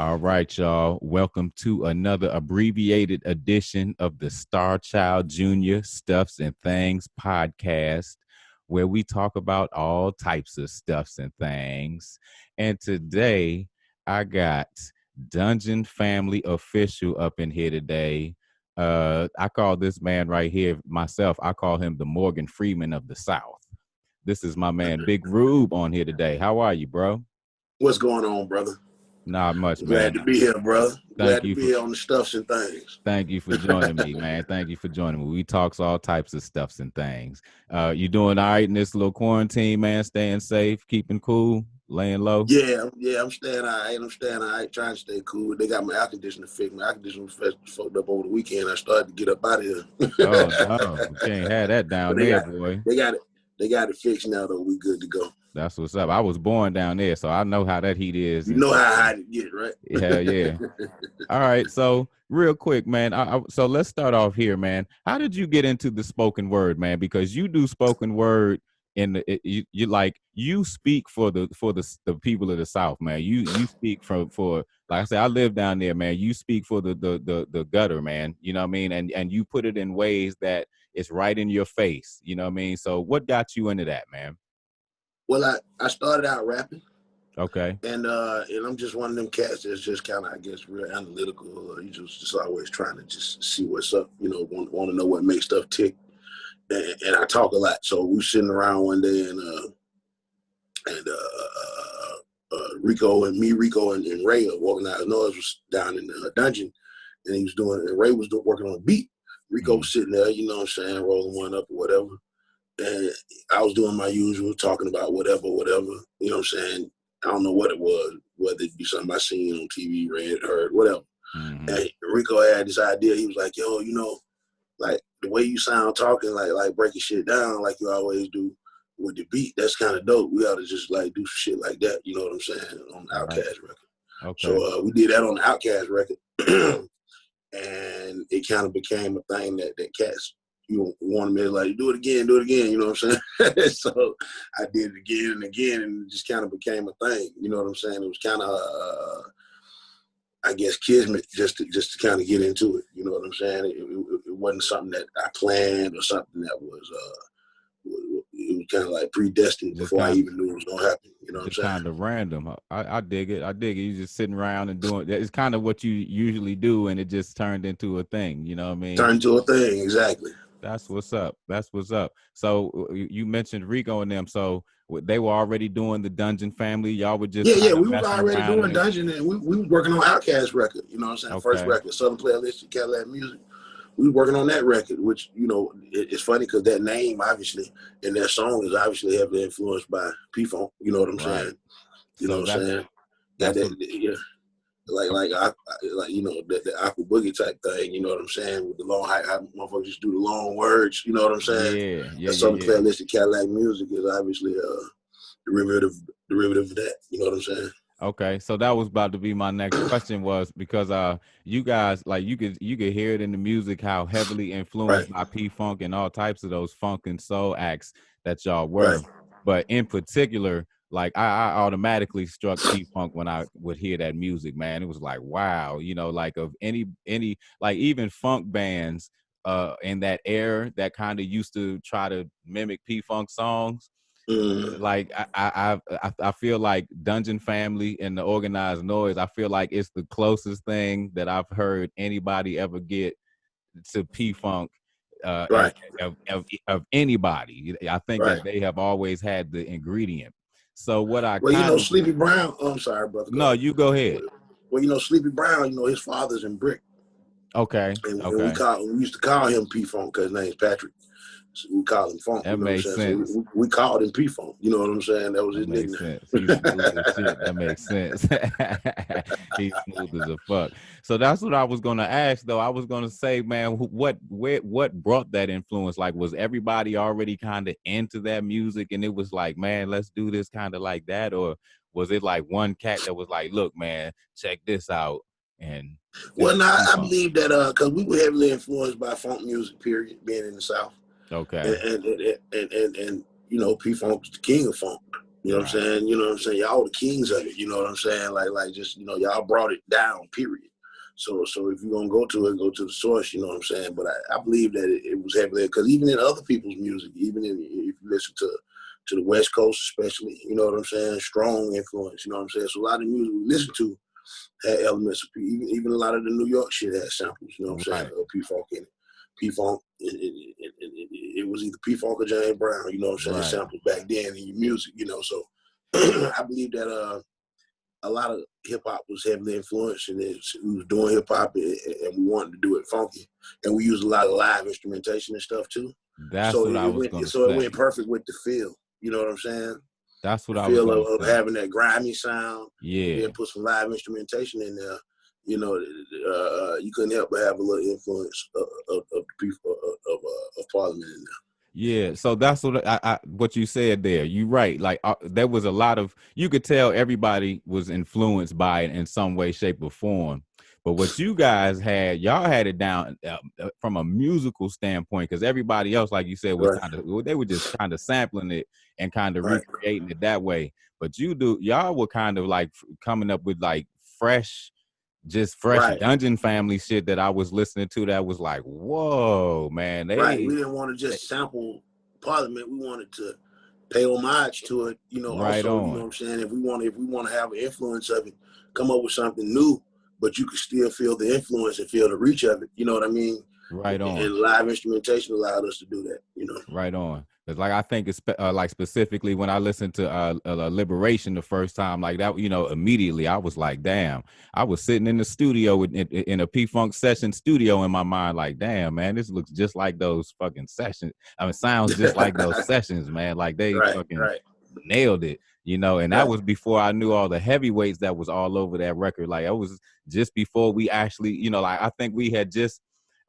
All right, y'all. Welcome to another abbreviated edition of the Starchildjr Stuffs and Things podcast, where we talk about all types of stuffs and things. And today, I got Dungeon Family Official up in here today. I call this man right here myself. I call him the Morgan Freeman of the South. This is my man, Big Rube, on here today. How are you, bro? What's going on, brother? Not much, man. Glad to be here, brother. Thank Glad to be here on the Stuffs and Things. Thank you for joining me, man. Thank you for joining me. We talks all types of stuffs and things. You doing all right in this little quarantine, man? Staying safe, keeping cool, laying low? Yeah, I'm staying all right. Trying to stay cool. They got my air conditioner fixed. My air conditioner was fucked up over the weekend. I started to get up out of here. Oh, no. You can't have that down there, boy. They got it fixed now, though. We good to go. That's what's up. I was born down there, so I know how that heat is. You know how hot it get, right? Yeah. All right. So real quick, man. So let's start off here, man. How did you get into the spoken word, man? Because you do spoken word you speak for the people of the South, man. You speak for like I said, I live down there, man. You speak for the gutter, man. You know what I mean? And you put it in ways that it's right in your face. You know what I mean? So what got you into that, man? Well, I started out rapping. Okay. And I'm just one of them cats that's just kind of, I guess, real analytical. You just always trying to just see what's up. You know, want to know what makes stuff tick. And I talk a lot. So we sitting around one day and Rico and Ray are walking out. Noise was down in the dungeon, and he was and Ray was working on a beat. Rico was sitting there, you know what I'm saying, rolling one up or whatever. And I was doing my usual, talking about whatever, you know what I'm saying? I don't know what it was, whether it be something I seen on TV, read, heard, whatever. Mm-hmm. And Rico had this idea. He was like, yo, you know, like the way you sound talking, like breaking shit down like you always do with the beat, that's kind of dope. We ought to just like do shit like that, you know what I'm saying, on the Outkast record. Okay. So we did that on the Outkast record. And it kind of became a thing that cats, you wanted me to like, do it again, you know what I'm saying? So I did it again and again, and it just kind of became a thing, you know what I'm saying? It was kind of, I guess, kismet just to kind of get into it, you know what I'm saying? It wasn't something that I planned or something that was, it was kind of like predestined before I even knew it was going to happen, you know what I'm saying? Kind of random. I dig it. You just sitting around and doing, it's kind of what you usually do, and it just turned into a thing, you know what I mean? Turned into a thing, exactly. That's what's up. So you mentioned Rico and them. So they were already doing the Dungeon Family. Y'all were just we were already doing Dungeon, and we were working on Outkast record. You know what I'm saying? Okay. First record, Southern Playlist, Cadillac Music. We were working on that record, which, you know, it's funny because that name obviously and that song is obviously heavily influenced by P-Funk. You know what I'm saying? You know what I'm saying? Yeah. Like you know, the Aqua Boogie type thing, you know what I'm saying? With the long, how motherfuckers just do the long words, you know what I'm saying? Yeah. Some playlist of Cadillac Music is obviously derivative of that, you know what I'm saying? Okay, so that was about to be my next question, was because you guys, like, you could hear it in the music how heavily influenced by P-Funk and all types of those funk and soul acts that y'all were. Right. But in particular, like I automatically struck P-Funk when I would hear that music, man. It was like, wow, you know, like of any like even funk bands in that era that kind of used to try to mimic P-Funk songs. Like I feel like Dungeon Family and the Organized Noise, I feel like it's the closest thing that I've heard anybody ever get to P-Funk of anybody. I think that they have always had the ingredient. So what you know, Sleepy Brown. I'm sorry, brother. No, you go ahead. Well, you know, Sleepy Brown, you know, his father's in Brick. Okay. And we used to call him P-Funk because his name's Patrick. So we call him Funk. That makes sense. So we called him P-Funk. You know what I'm saying? That was his nickname. Sense. He's smooth as shit. That makes sense. He's smooth as a fuck. So that's what I was gonna ask, though. I was gonna say, man, what brought that influence? Like, was everybody already kind of into that music, and it was like, man, let's do this kind of like that, or was it like one cat that was like, look, man, check this out? And well, no, I believe that because we were heavily influenced by funk music, period, being in the South. Okay. And you know, P-Funk's the king of funk. You know what I'm saying? You know what I'm saying? Y'all the kings of it. You know what I'm saying? Like just, you know, y'all brought it down, period. So if you're going to go to it, go to the source, you know what I'm saying? But I believe that it was heavily, because even in other people's music, even if you listen to the West Coast especially, you know what I'm saying? Strong influence, you know what I'm saying? So a lot of the music we listen to had elements of even a lot of the New York shit had samples, you know what I'm saying? P-Funk in it. P-Funk, it was either P-Funk or James Brown, you know what I'm saying? Samples back then in your music, you know. So I believe that a lot of hip-hop was heavily influenced, and we was doing hip-hop, and we wanted to do it funky. And we used a lot of live instrumentation and stuff, too. That's what I was going to say. So it went perfect with the feel, you know what I'm saying? That's what the I was going to feel of say. having that grimy sound, yeah, and then put some live instrumentation in there. You know, you couldn't help but have a little influence of Parliament in there. Yeah, so that's what you said there. You're right. Like there was a lot of, you could tell everybody was influenced by it in some way, shape, or form. But what you guys had, y'all had it down from a musical standpoint, because everybody else, like you said, was kind of, they were just kind of sampling it and kind of recreating it that way. But y'all were kind of like coming up with like fresh Dungeon Family shit that I was listening to that was like, whoa, man. We didn't want to just sample Parliament. We wanted to pay homage to it, you know, also, you know what I'm saying? If we want to have an influence of it, come up with something new, but you could still feel the influence and feel the reach of it, you know what I mean? Right on. And live instrumentation allowed us to do that, you know. Right on. Because like I think it's like specifically when I listened to Liberation the first time, like that, you know, immediately I was like, damn. I was sitting in the studio in a P-Funk session studio in my mind, like, damn, man, this looks just like those fucking sessions. I mean, sounds just like those sessions, man. Like they fucking nailed it, you know. And that was before I knew all the heavyweights that was all over that record. Like it was just before we actually, you know, like I think we had just,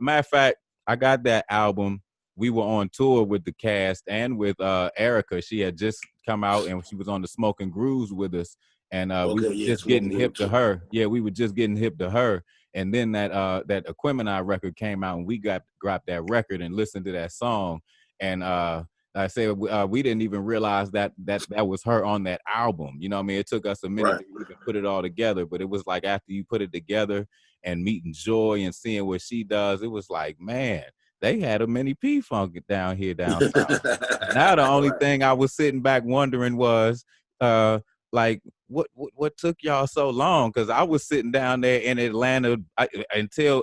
matter of fact, I got that album. We were on tour with the cast and with Erica. She had just come out and she was on the Smoking Grooves with us. And we were just getting hip to her. Yeah, we were just getting hip to her. And then that Equimini record came out and we grabbed that record and listened to that song. And like I said, we didn't even realize that was her on that album. You know what I mean? It took us a minute to even put it all together. But it was like after you put it together and meeting Joy and seeing what she does, it was like, man, they had a mini P-Funk down here down south. Now the only thing I was sitting back wondering was, like, what took y'all so long? Because I was sitting down there in Atlanta until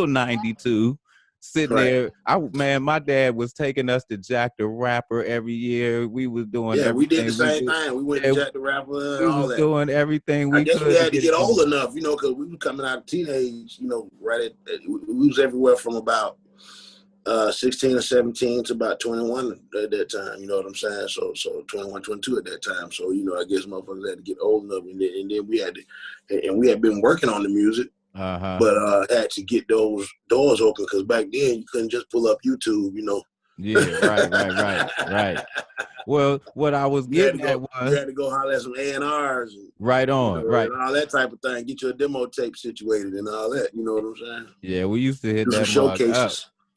92, sitting there. Man, my dad was taking us to Jack the Rapper every year. We was doing everything. We did the same thing. We went to Jack the Rapper and all that. Doing everything we could. I guess we had to get old enough, you know, because we were coming out of teenage, you know, we was everywhere from about 16 or 17 to about 21 at that time, you know what I'm saying? So 21, 22 at that time. So, you know, I guess motherfuckers had to get old enough, and then we had been working on the music, but had to get those doors open, because back then you couldn't just pull up YouTube, you know. Yeah, right. Well, what I was getting at was you had to go holler at some A&Rs and right on, you know, and all that type of thing. Get your demo tape situated and all that. You know what I'm saying? Yeah, we used to hit that showcases. Up.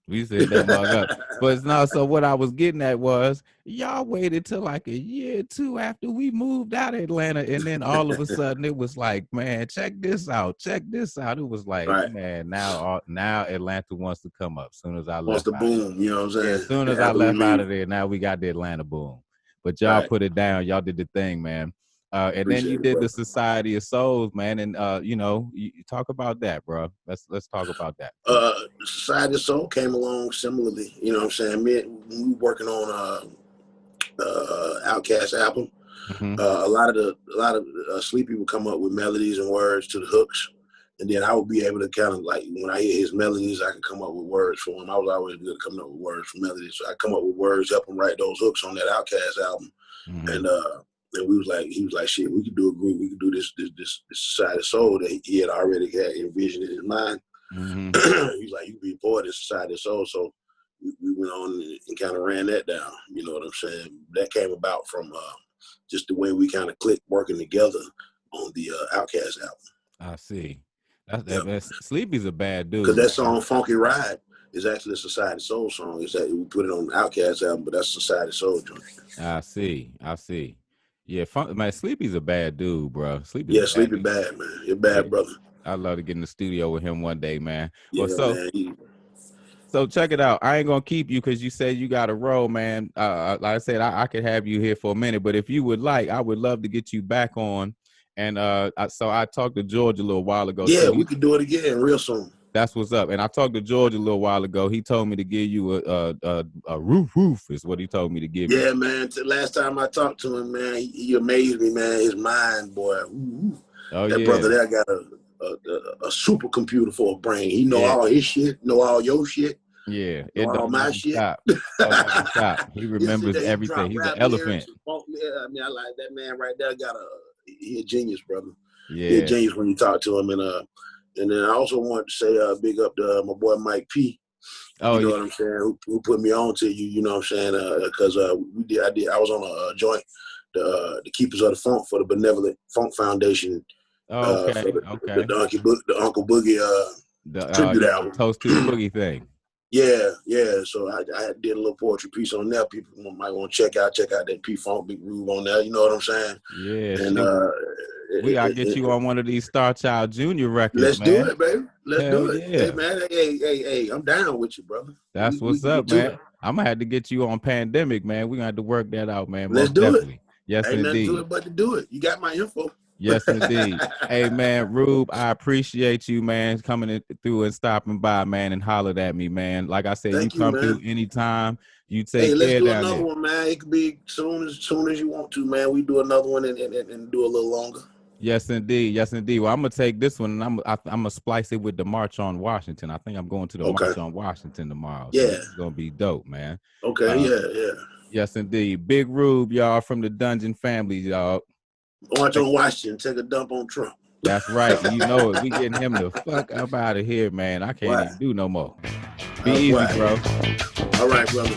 We used to hit that mug up. But it's not. So what I was getting at was y'all waited till like a year or two after we moved out of Atlanta, and then all of a sudden it was like, man, check this out. It was like, man, now Atlanta wants to come up. As soon as I left, the boom. You know what I'm saying? Yeah, as soon as I left out of there, now we got the Atlanta boom. But y'all put it down. Y'all did the thing, man. And then you did the Society of Souls, man, and you know, you talk about that, bro. Let's talk about that. Society of Soul came along similarly. You know what I'm saying? We were working on Outkast album. A lot of Sleepy would come up with melodies and words to the hooks, and then I would be able to kind of like, when I hear his melodies, I could come up with words for him. I was always good at coming up with words for melodies, so I come up with words, help him write those hooks on that Outkast album, and he was like, shit, we could do a group, we could do this Society of Soul that he had already had envisioned in his mind. He's like, you could be a poet in Society of Soul. So we went on and kind of ran that down. You know what I'm saying? That came about from just the way we kind of clicked working together on the Outkast album. I see. That's Sleepy's a bad dude. Because that song Funky Ride is actually a Society of Soul song. It's that we put it on the Outkast album, but that's Society of Soul joint. I see. Yeah, man, Sleepy's a bad dude, bro. Sleepy's a Yeah, bad Sleepy dude. bad, man. You're Yeah, bad, brother. I'd love to get in the studio with him one day, man. Well, Yeah, so man. so check it out. I ain't gonna keep you because you said you got to roll, man. Like I said, I could have you here for a minute, but if you would like, I would love to get you back on. And so I talked to George a little while ago Yeah, too. we could do it again real soon. That's what's up. And I talked to George a little while ago. He told me to give you a roof is what he told me to give you. Yeah, man. Last time I talked to him, man, he amazed me, man. His mind, boy. Ooh. Oh That yeah, brother there got a supercomputer for a brain. He know yeah, all his shit, know all your shit, yeah. know It all don't my never shit. stop. Don't never stop. He He said remembers that he everything. dropped He's an rap lyrics. elephant. I mean, I like that man right there. He a genius, brother. He a Yeah. genius when you talk to him. And then I also want to say big up to my boy Mike P. Oh You know yeah. what I'm saying? Who put me on to you? You know what I'm saying? Because I was on a joint, the Keepers of the Funk for the Benevolent Funk Foundation, for Okay. Okay. the Uncle Boogie tribute Yeah, the album. toast to the boogie thing. Yeah. So I did a little poetry piece on there. People might want to check out that P Funk Big Rube on there. You know what I'm saying? Yeah, And shoot. We gotta get you on one of these Starchildjr records, let's do man. it, baby. Let's Hell do it. Hey, yeah. man. Hey. I'm down with you, brother. That's We what's can up, get to man. it. I'm gonna have to get you on Pandemic, man. We're gonna have to work that out, man. Let's Most do it. definitely. Yes, Ain't nothing to indeed. it but to do it. You got my info. Yes, indeed. Hey, man, Rube, I appreciate you, man, coming through and stopping by, man, and hollered at me, man. Like I said, you Thank you, come through man. anytime. You Hey, take let's care do down another there. one, man. It could be soon as you want to, man. We do another one and do a little longer. Yes, indeed. Yes, indeed. Well, I'm gonna take this one and I'm gonna splice it with the March on Washington. I think I'm going to the Okay. March on Washington tomorrow, so Yeah. this is gonna be dope, man. Okay. Uh, Yeah. yes, indeed. Big Rube, y'all, from the Dungeon family, y'all. March on Washington. Take a dump on Trump. That's right. You know it. We getting him the fuck up out of here, man. I can't Why? even do no more. Be easy, Why? bro. All right, brother.